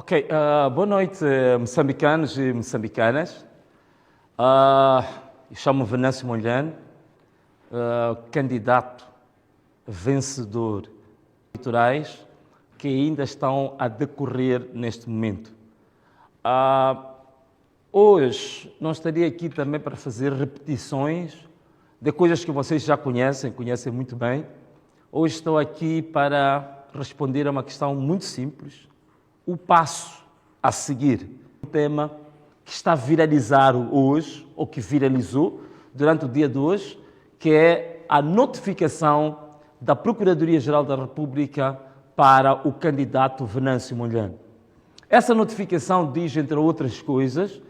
Ok, boa noite, moçambicanos e moçambicanas. Chamo-me Venâncio Mondlane, candidato vencedor eleitorais que ainda estão a decorrer neste momento. Hoje não estaria aqui também para fazer repetições de coisas que vocês já conhecem muito bem. Hoje estou aqui para responder a uma questão muito simples. O passo a seguir, um tema que está a viralizar hoje, ou que viralizou durante o dia de hoje, que é a notificação da Procuradoria-Geral da República para o candidato Venâncio Mondlane. Essa notificação diz, entre outras coisas,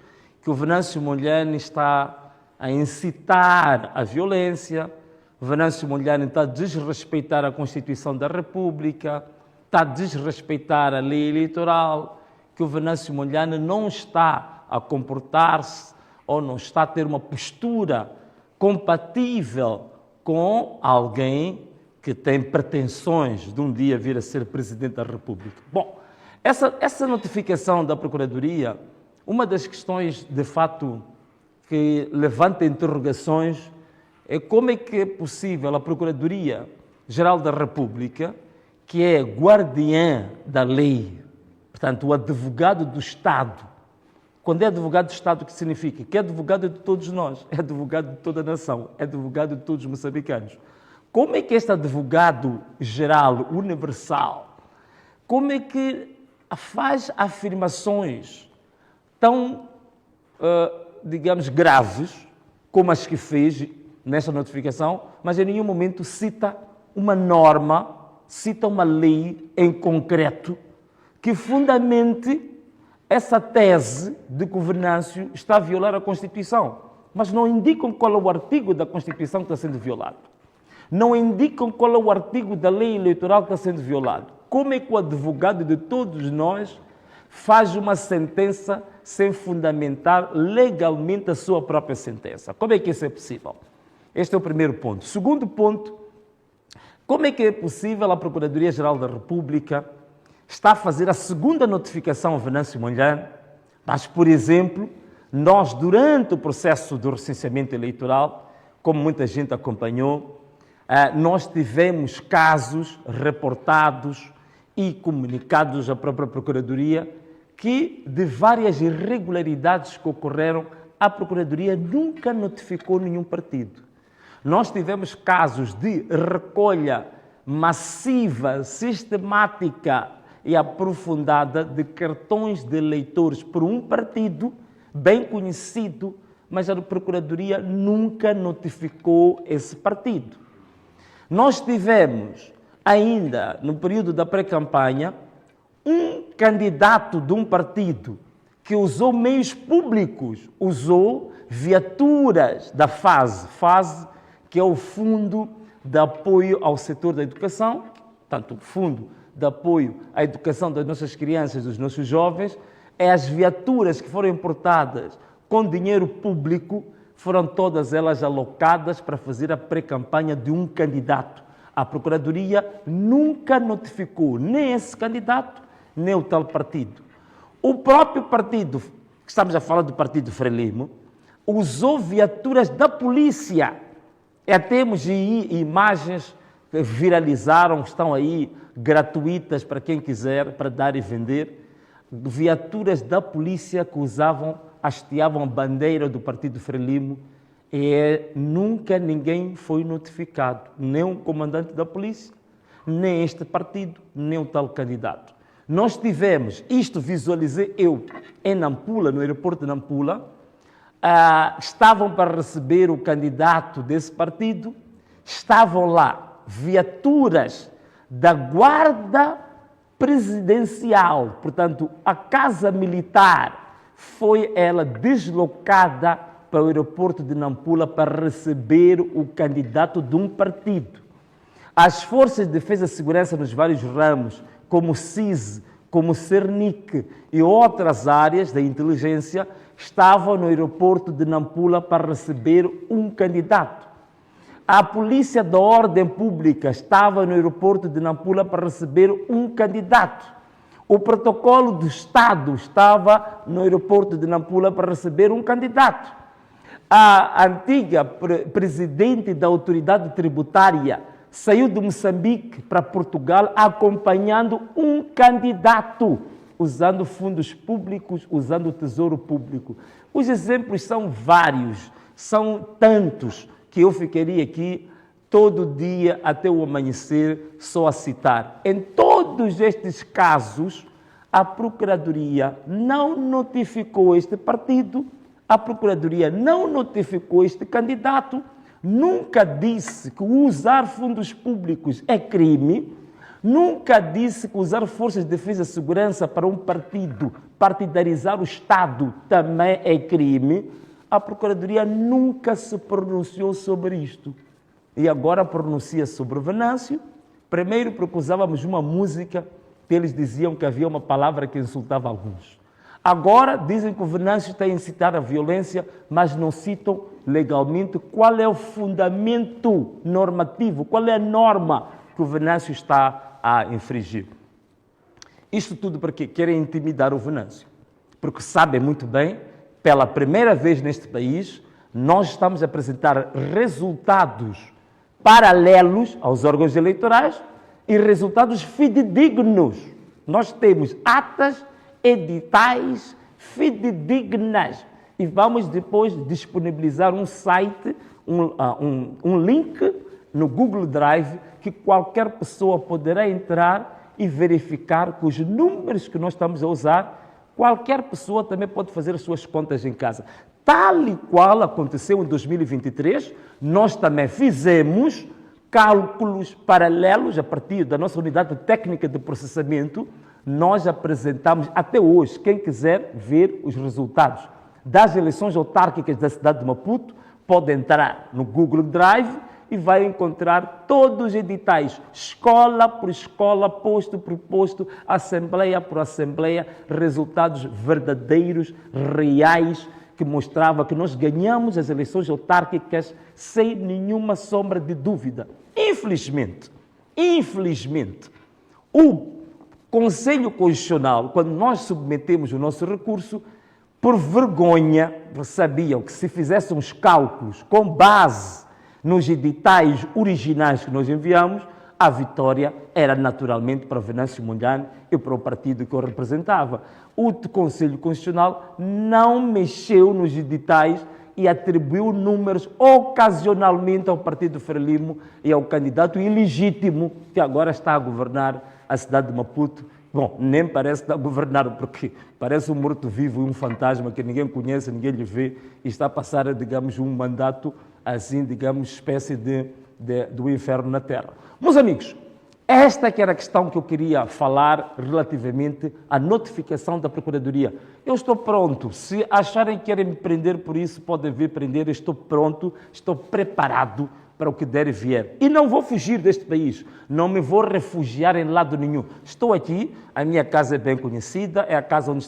que o Venâncio Mondlane está a incitar a violência, o Venâncio Mondlane está a desrespeitar a Constituição da República, está a desrespeitar a lei eleitoral, que o Venâncio Mondlane não está a comportar-se ou não está a ter uma postura compatível com alguém que tem pretensões de um dia vir a ser Presidente da República. Bom, essa notificação da Procuradoria, uma das questões, de fato, que levanta interrogações é como é que é possível a Procuradoria-Geral da República, que é guardiã da lei, portanto, o advogado do Estado. Quando é advogado do Estado, o que significa? Que é advogado de todos nós, é advogado de toda a nação, é advogado de todos os moçambicanos. Como é que este advogado geral, universal, como é que faz afirmações tão, digamos, graves, como as que fez nesta notificação, mas em nenhum momento cita uma norma, cita uma lei em concreto que fundamente essa tese de que o Venâncio está a violar a Constituição, mas não indicam qual é o artigo da Constituição que está sendo violado. Não indicam qual é o artigo da lei eleitoral que está sendo violado. Como é que o advogado de todos nós faz uma sentença sem fundamentar legalmente a sua própria sentença? Como é que isso é possível? Este é o primeiro ponto. Segundo ponto, como é que é possível a Procuradoria-Geral da República está a fazer a segunda notificação ao Venâncio Mondlane, mas, por exemplo, nós, durante o processo do recenseamento eleitoral, como muita gente acompanhou, nós tivemos casos reportados e comunicados à própria Procuradoria que, de várias irregularidades que ocorreram, a Procuradoria nunca notificou nenhum partido. Nós tivemos casos de recolha massiva, sistemática e aprofundada de cartões de eleitores por um partido bem conhecido, mas a Procuradoria nunca notificou esse partido. Nós tivemos ainda, no período da pré-campanha, um candidato de um partido que usou meios públicos, usou viaturas da FASE, que é o Fundo de Apoio ao Setor da Educação, tanto o Fundo de Apoio à Educação das nossas crianças, dos nossos jovens, as viaturas que foram importadas com dinheiro público, foram todas elas alocadas para fazer a pré-campanha de um candidato. A Procuradoria nunca notificou nem esse candidato, nem o tal partido. O próprio partido, que estamos a falar do Partido Frelimo, usou viaturas da polícia. Temos imagens que viralizaram, estão aí gratuitas para quem quiser, para dar e vender, viaturas da polícia que hasteavam a bandeira do Partido Frelimo e nunca ninguém foi notificado, nem o comandante da polícia, nem este partido, nem o tal candidato. Nós tivemos, isto visualizei eu, em Nampula, no aeroporto de Nampula, estavam para receber o candidato desse partido, estavam lá viaturas da Guarda Presidencial, portanto, a Casa Militar foi ela deslocada para o aeroporto de Nampula para receber o candidato de um partido. As Forças de Defesa e Segurança nos vários ramos, como o CISE, como o CERNIC e outras áreas da inteligência, estavam no aeroporto de Nampula para receber um candidato. A Polícia da Ordem Pública estava no aeroporto de Nampula para receber um candidato. O protocolo do Estado estava no aeroporto de Nampula para receber um candidato. A antiga presidente da autoridade tributária saiu de Moçambique para Portugal acompanhando um candidato, usando fundos públicos, usando o tesouro público. Os exemplos são vários, são tantos, que eu ficaria aqui todo dia até o amanhecer só a citar. Em todos estes casos, a Procuradoria não notificou este partido, a Procuradoria não notificou este candidato, nunca disse que usar fundos públicos é crime, nunca disse que usar forças de defesa e segurança para um partido, partidarizar o Estado, também é crime. A Procuradoria nunca se pronunciou sobre isto. E agora pronuncia sobre o Venâncio, primeiro porque usávamos uma música que eles diziam que havia uma palavra que insultava alguns. Agora dizem que o Venâncio está a incitar a violência, mas não citam legalmente qual é o fundamento normativo, qual é a norma que o Venâncio está a infringir. Isto tudo porque querem intimidar o Venâncio, porque sabem muito bem, pela primeira vez neste país, nós estamos a apresentar resultados paralelos aos órgãos eleitorais e resultados fidedignos. Nós temos atas editais fidedignas e vamos depois disponibilizar um site, um link no Google Drive que qualquer pessoa poderá entrar e verificar que os números que nós estamos a usar, qualquer pessoa também pode fazer as suas contas em casa. Tal e qual aconteceu em 2023, nós também fizemos cálculos paralelos a partir da nossa unidade técnica de processamento. Nós apresentamos até hoje, quem quiser ver os resultados das eleições autárquicas da cidade de Maputo, pode entrar no Google Drive e vai encontrar todos os editais, escola por escola, posto por posto, assembleia por assembleia, resultados verdadeiros, reais, que mostrava que nós ganhamos as eleições autárquicas sem nenhuma sombra de dúvida. Infelizmente, o Conselho Constitucional, quando nós submetemos o nosso recurso, por vergonha, sabiam que se fizéssemos cálculos com base nos editais originais que nós enviamos, a vitória era naturalmente para Venâncio Mondlane e para o partido que eu representava. O Conselho Constitucional não mexeu nos editais e atribuiu números ocasionalmente ao partido Frelimo e ao candidato ilegítimo que agora está a governar a cidade de Maputo. Bom, nem parece estar a governar, porque parece um morto-vivo e um fantasma que ninguém conhece, ninguém lhe vê, e está a passar, digamos, um mandato assim, digamos, espécie do inferno na Terra. Meus amigos, esta que era a questão que eu queria falar relativamente à notificação da Procuradoria. Eu estou pronto. Se acharem que querem me prender por isso, podem vir prender. Eu estou pronto, estou preparado para o que der e vier. E não vou fugir deste país. Não me vou refugiar em lado nenhum. Estou aqui, a minha casa é bem conhecida, é a casa onde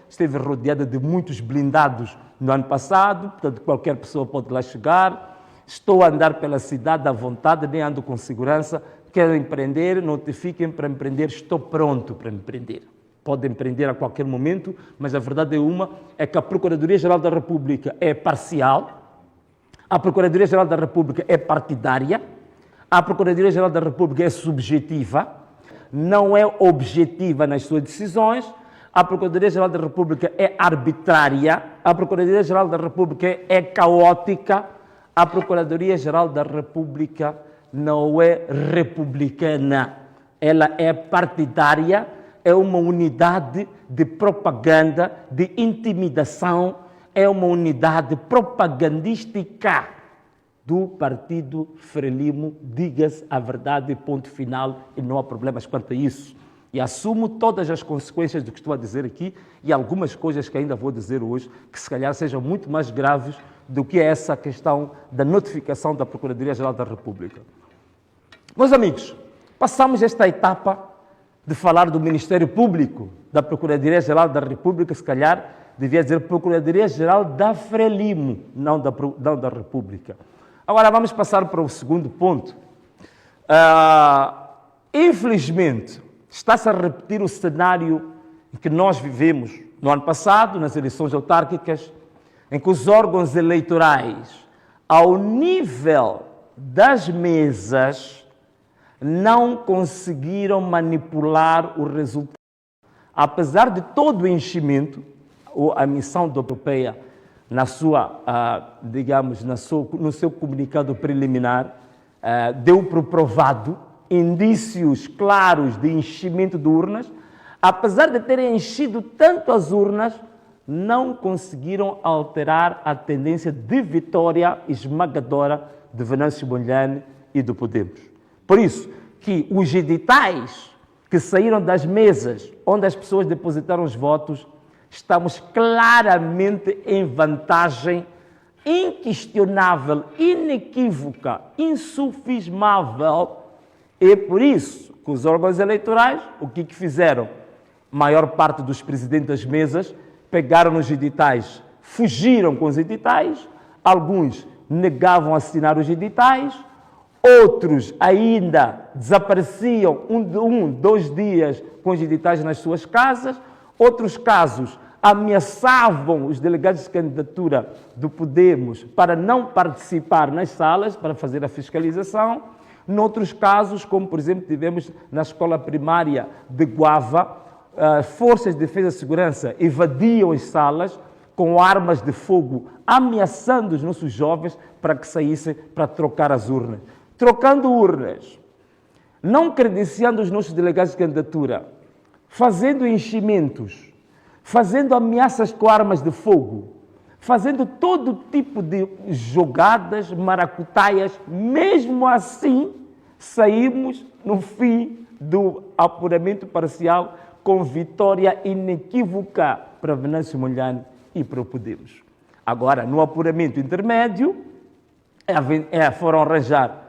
esteve rodeada de muitos blindados no ano passado, portanto qualquer pessoa pode lá chegar. Estou a andar pela cidade à vontade, nem ando com segurança. Querem prender, notifiquem para me prender, estou pronto para me prender. Podem prender a qualquer momento, mas a verdade é que a Procuradoria-Geral da República é parcial, a Procuradoria-Geral da República é partidária, a Procuradoria-Geral da República é subjetiva, não é objetiva nas suas decisões, a Procuradoria-Geral da República é arbitrária, a Procuradoria-Geral da República é caótica, a Procuradoria-Geral da República não é republicana, ela é partidária, é uma unidade de propaganda, de intimidação, é uma unidade propagandística do partido Frelimo, diga-se a verdade, ponto final, e não há problemas quanto a isso. E assumo todas as consequências do que estou a dizer aqui e algumas coisas que ainda vou dizer hoje, que se calhar sejam muito mais graves do que essa questão da notificação da Procuradoria-Geral da República. Meus amigos, passamos esta etapa de falar do Ministério Público, da Procuradoria-Geral da República, se calhar devia dizer Procuradoria-Geral da Frelimo, não da República. Agora vamos passar para o segundo ponto. Infelizmente, está-se a repetir o cenário que nós vivemos no ano passado, nas eleições autárquicas, em que os órgãos eleitorais, ao nível das mesas, não conseguiram manipular o resultado. Apesar de todo o enchimento, a missão da Europeia, no seu comunicado preliminar, deu por provado indícios claros de enchimento de urnas. Apesar de terem enchido tanto as urnas, não conseguiram alterar a tendência de vitória esmagadora de Venâncio Mondlane e do Podemos. Por isso que os editais que saíram das mesas onde as pessoas depositaram os votos, estamos claramente em vantagem inquestionável, inequívoca, insufismável. E por isso que os órgãos eleitorais, o que fizeram? A maior parte dos presidentes das mesas pegaram nos editais, fugiram com os editais, alguns negavam assinar os editais, outros ainda desapareciam dois dias com os editais nas suas casas, outros casos ameaçavam os delegados de candidatura do Podemos para não participar nas salas, para fazer a fiscalização. Noutros casos, como por exemplo tivemos na escola primária de Guava, forças de defesa e segurança invadiam as salas com armas de fogo, ameaçando os nossos jovens para que saíssem para trocar as urnas. Trocando urnas, não credenciando os nossos delegados de candidatura, fazendo enchimentos, fazendo ameaças com armas de fogo, fazendo todo tipo de jogadas, maracutaias. Mesmo assim, saímos no fim do apuramento parcial com vitória inequívoca para Venâncio Mondlane e para o Podemos. Agora, no apuramento intermédio, foram arranjar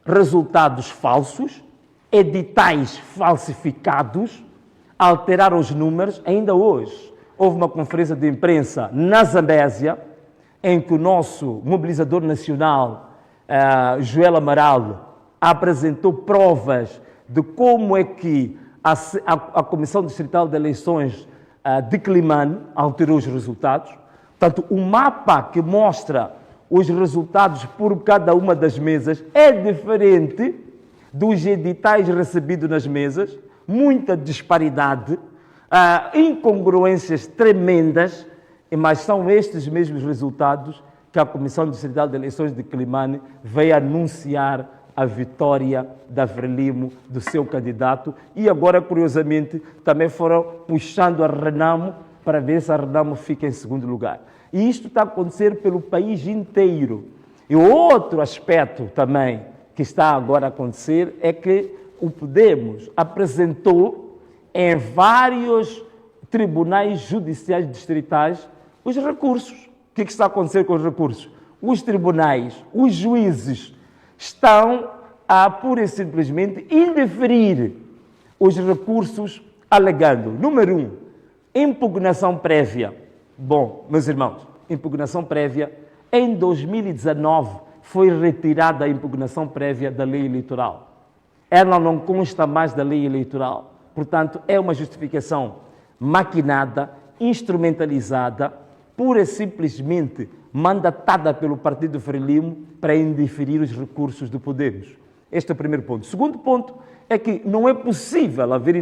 resultados falsos, editais falsificados, alteraram os números. Ainda hoje houve uma conferência de imprensa na Zambésia, em que o nosso mobilizador nacional, Joel Amaral, apresentou provas de como é que a Comissão Distrital de Eleições de Climane alterou os resultados. Portanto, o mapa que mostra os resultados por cada uma das mesas é diferente dos editais recebidos nas mesas, muita disparidade, incongruências tremendas, mas são estes mesmos resultados que a Comissão Distrital de Eleições de Climane veio anunciar a vitória da Frelimo, do seu candidato, e agora, curiosamente, também foram puxando a Renamo para ver se a Renamo fica em segundo lugar. E isto está a acontecer pelo país inteiro. E outro aspecto também que está agora a acontecer é que o Podemos apresentou em vários tribunais judiciais distritais os recursos. O que está a acontecer com os recursos? Os tribunais, os juízes, estão a pura e simplesmente indeferir os recursos, alegando, número 1, impugnação prévia. Bom, meus irmãos, impugnação prévia, em 2019 foi retirada a impugnação prévia da lei eleitoral. Ela não consta mais da lei eleitoral. Portanto, é uma justificação maquinada, instrumentalizada, pura e simplesmente mandatada pelo Partido Frelimo para indeferir os recursos do Podemos. Este é o primeiro ponto. O segundo ponto é que não é possível haver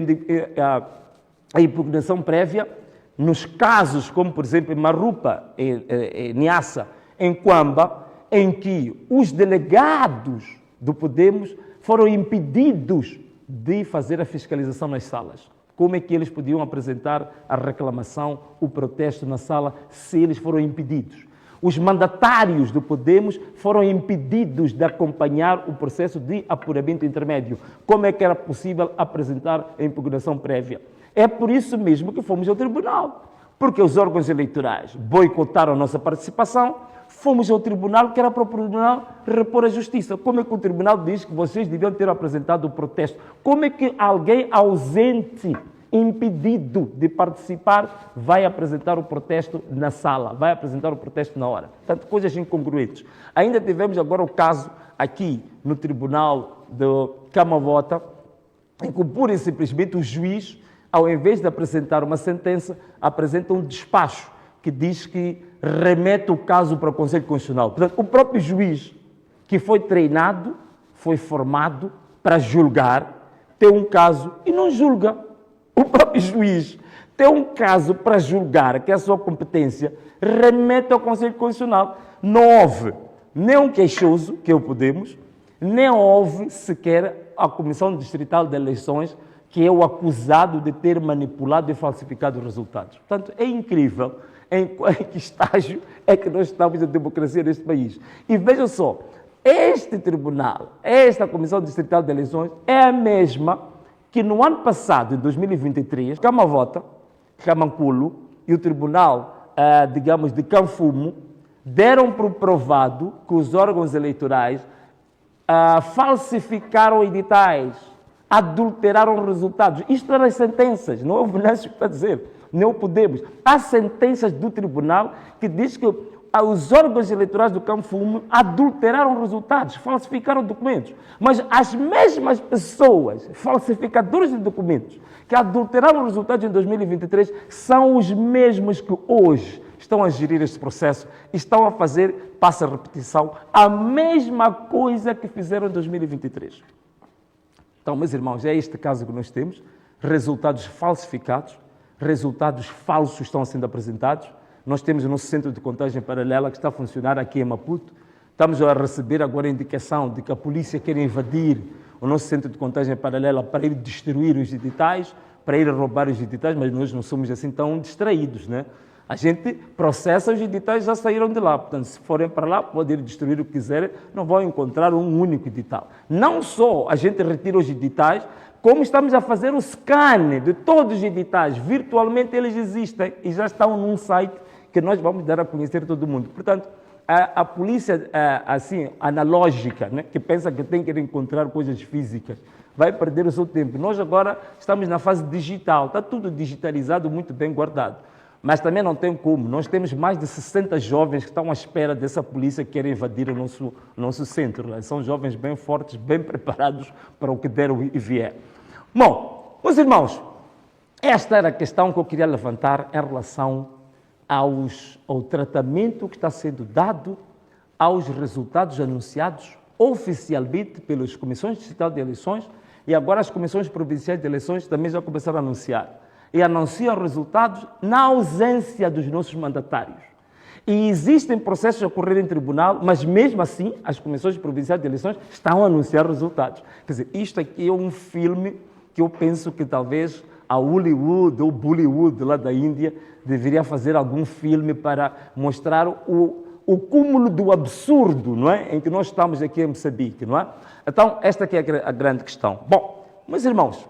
a impugnação prévia nos casos como, por exemplo, em Marupa, em Niassa, em Quamba, em que os delegados do Podemos foram impedidos de fazer a fiscalização nas salas. Como é que eles podiam apresentar a reclamação, o protesto na sala, se eles foram impedidos? Os mandatários do Podemos foram impedidos de acompanhar o processo de apuramento intermédio. Como é que era possível apresentar a impugnação prévia? É por isso mesmo que fomos ao tribunal, porque os órgãos eleitorais boicotaram a nossa participação, fomos ao tribunal, que era para o tribunal repor a justiça. Como é que o tribunal diz que vocês deviam ter apresentado o protesto? Como é que alguém ausente, impedido de participar, vai apresentar o protesto na sala, vai apresentar o protesto na hora? Portanto, coisas incongruentes. Ainda tivemos agora o caso aqui no Tribunal de Camavota, em que pura e simplesmente o juiz, ao invés de apresentar uma sentença, apresenta um despacho que diz que remete o caso para o Conselho Constitucional. Portanto, o próprio juiz, que foi treinado, foi formado para julgar, tem um caso e não julga. O próprio juiz tem um caso para julgar, que é a sua competência, remete ao Conselho Constitucional. Não houve nem um queixoso, que é o Podemos, nem houve sequer a Comissão Distrital de Eleições, que é o acusado de ter manipulado e falsificado os resultados. Portanto, é incrível em que estágio é que nós estamos na democracia neste país. E vejam só, este tribunal, esta Comissão Distrital de Eleições, é a mesma que no ano passado, em 2023, Camavota, Camanculo e o Tribunal, digamos, de Canfumo, deram por provado que os órgãos eleitorais falsificaram editais, adulteraram resultados. Isto eram as sentenças, não é o Venâncio que está a dizer, não podemos. Há sentenças do tribunal que diz que os órgãos eleitorais do Canfumo adulteraram resultados, falsificaram documentos. Mas as mesmas pessoas, falsificadores de documentos, que adulteraram resultados em 2023, são os mesmos que hoje estão a gerir este processo e estão a fazer, passa a repetição, a mesma coisa que fizeram em 2023. Então, meus irmãos, é este caso que nós temos, resultados falsificados, resultados falsos estão sendo apresentados. Nós temos o nosso centro de contagem paralela que está a funcionar aqui em Maputo. Estamos a receber agora a indicação de que a polícia quer invadir o nosso centro de contagem paralela para ir destruir os editais, para ir roubar os editais, mas nós não somos assim tão distraídos, né? A gente processa os editais, já saíram de lá. Portanto, se forem para lá, podem ir destruir o que quiserem, não vão encontrar um único edital. Não só a gente retira os editais, como estamos a fazer o scan de todos os editais. Virtualmente eles existem e já estão num site que nós vamos dar a conhecer a todo mundo. Portanto, a polícia assim, analógica, né, que pensa que tem que encontrar coisas físicas, vai perder o seu tempo. Nós agora estamos na fase digital, está tudo digitalizado, muito bem guardado. Mas também não tem como. Nós temos mais de 60 jovens que estão à espera dessa polícia que quer invadir o nosso centro. Né? São jovens bem fortes, bem preparados para o que der e vier. Bom, meus irmãos, esta era a questão que eu queria levantar em relação ao tratamento que está sendo dado aos resultados anunciados oficialmente pelas comissões distritais de eleições e agora as comissões provinciais de eleições também já começaram a anunciar. E anunciam resultados na ausência dos nossos mandatários. E existem processos a ocorrer em tribunal, mas mesmo assim as comissões provinciais de eleições estão a anunciar resultados. Quer dizer, isto aqui é um filme que eu penso que talvez a Hollywood ou Bollywood lá da Índia deveria fazer algum filme para mostrar o cúmulo do absurdo, não é? Em que nós estamos aqui em Moçambique, não é? Então, esta aqui é a grande questão. Bom, meus irmãos,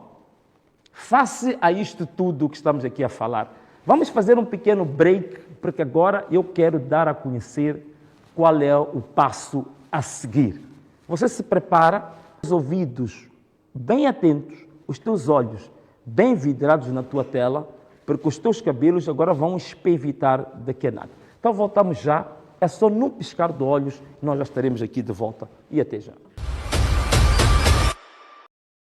face a isto tudo que estamos aqui a falar, vamos fazer um pequeno break, porque agora eu quero dar a conhecer qual é o passo a seguir. Você se prepara, os ouvidos bem atentos, os teus olhos bem vidrados na tua tela, porque os teus cabelos agora vão espevitar daqui a nada. Então voltamos já, é só num piscar de olhos, nós já estaremos aqui de volta e até já.